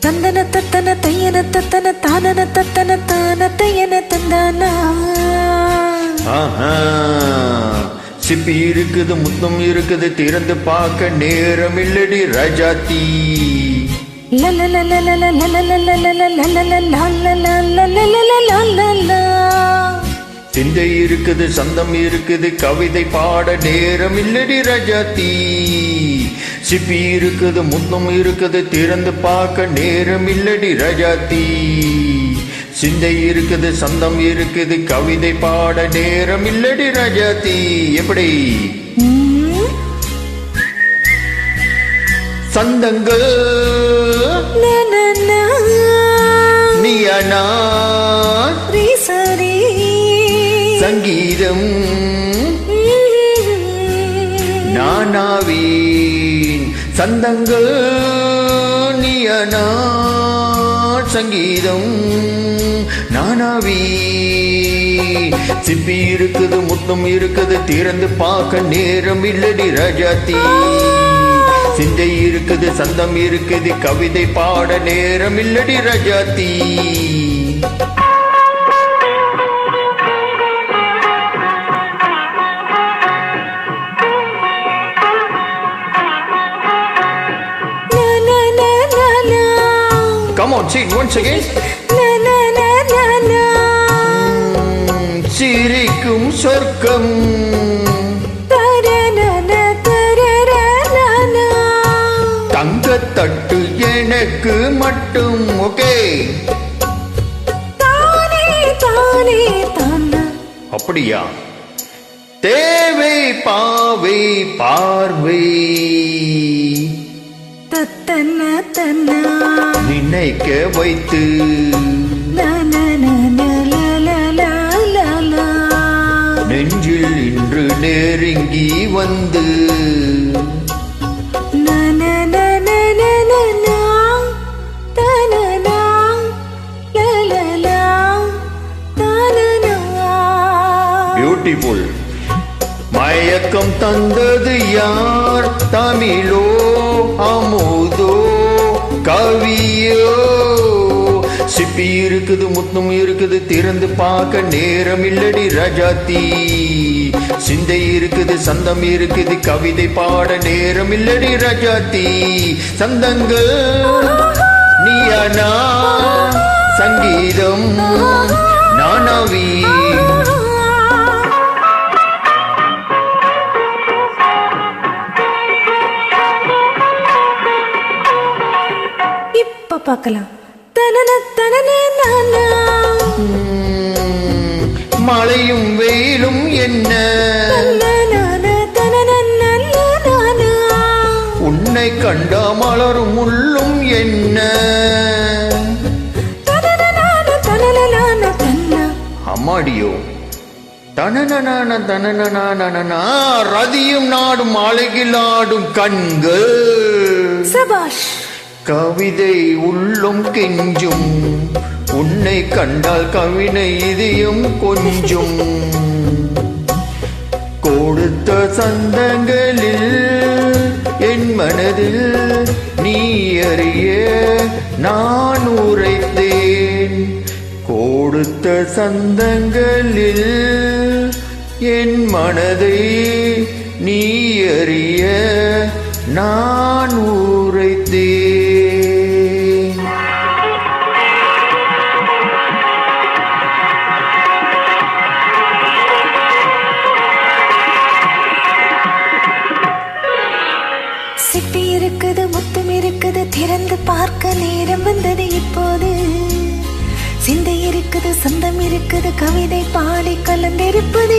தந்தன தத்தன தையன தத்தன தானன தத்தன தான தையன தந்தானா. சிப்பி இருக்குது முத்தம் இருக்குது திறந்து பார்க்க நேரம் இல்லடி ரஜாத்தி. சிந்தை இருக்குது சந்தம் இருக்குது கவிதை பாட நேரம் இல்லடி ரஜாத்தி. சிப்பி இருக்குது முத்தம் இருக்குது திறந்து பார்க்க நேரம் இல்லடி ரஜாத்தி. சிந்தை இருக்குது சந்தம் இருக்குது கவிதை பாட நேரம் இல்லடி ரஜாத்தி. எப்படி சந்தங்கள் நீயானா சங்கீதம் நானாவீன். சந்தங்கள் நீயானா சங்கீதம் நானாவீன். சிப்பி இருக்குது முத்தம் இருக்குது திறந்து பார்க்க நேரம் இல்லடி ரஜாத்தி. சிந்தை இருக்குது சந்தம் இருக்குது கவிதை பாட நேரம் இல்லடி ரஜாத்தி. Come on, sing once again. சிரிக்கும் சொர்க்கம் தங்கத்தட்டு எனக்கு மட்டும். ஓகே அப்படியா? தேவை பாவை பார்வை நினைக்க வைத்து நெஞ்சில் இன்று நெருங்கி வந்து பியூட்டிஃபுல். மயக்கம் தந்தது யார்? தமிழோ அமுதோ கவியோ? சிப்பி இருக்குது முத்தம் இருக்குது திறந்து பார்க்க நேரம் இல்லடி ரஜாத்தி. சிந்தை இருக்குது சந்தம் இருக்குது கவிதை பாட நேரம் இல்லடி ரஜாத்தி. சந்தங்கள் நீயானா சங்கீதம் நானாவி. இப்ப பார்க்கலாம். மழையும் வெயிலும் என்ன உன்னை கண்ட மலரும் உள்ளும் என்ன. அம்மாடியோ தனன தனன ரதியும் நாடும் அழகில் ஆடும் கண்கள். சபாஷ். கவிதை உள்ளும் கெஞ்சும் உன்னை கண்டால் கவினை இதயம் கொஞ்சும். கொடுத்த சந்தங்களில் என் மனதில் நீ அறிய நான் உரைத்தேன். கொடுத்த சந்தங்களில் என் மனதை நீ அறிய நான் உரைத்தேன். சிப்பி இருக்குது முத்தம் இருக்குது திறந்து பார்க்க நேரம் வந்தது இப்போது. சிந்தை இருக்குது சந்தம் இருக்குது கவிதை பாடி கலந்திருப்பது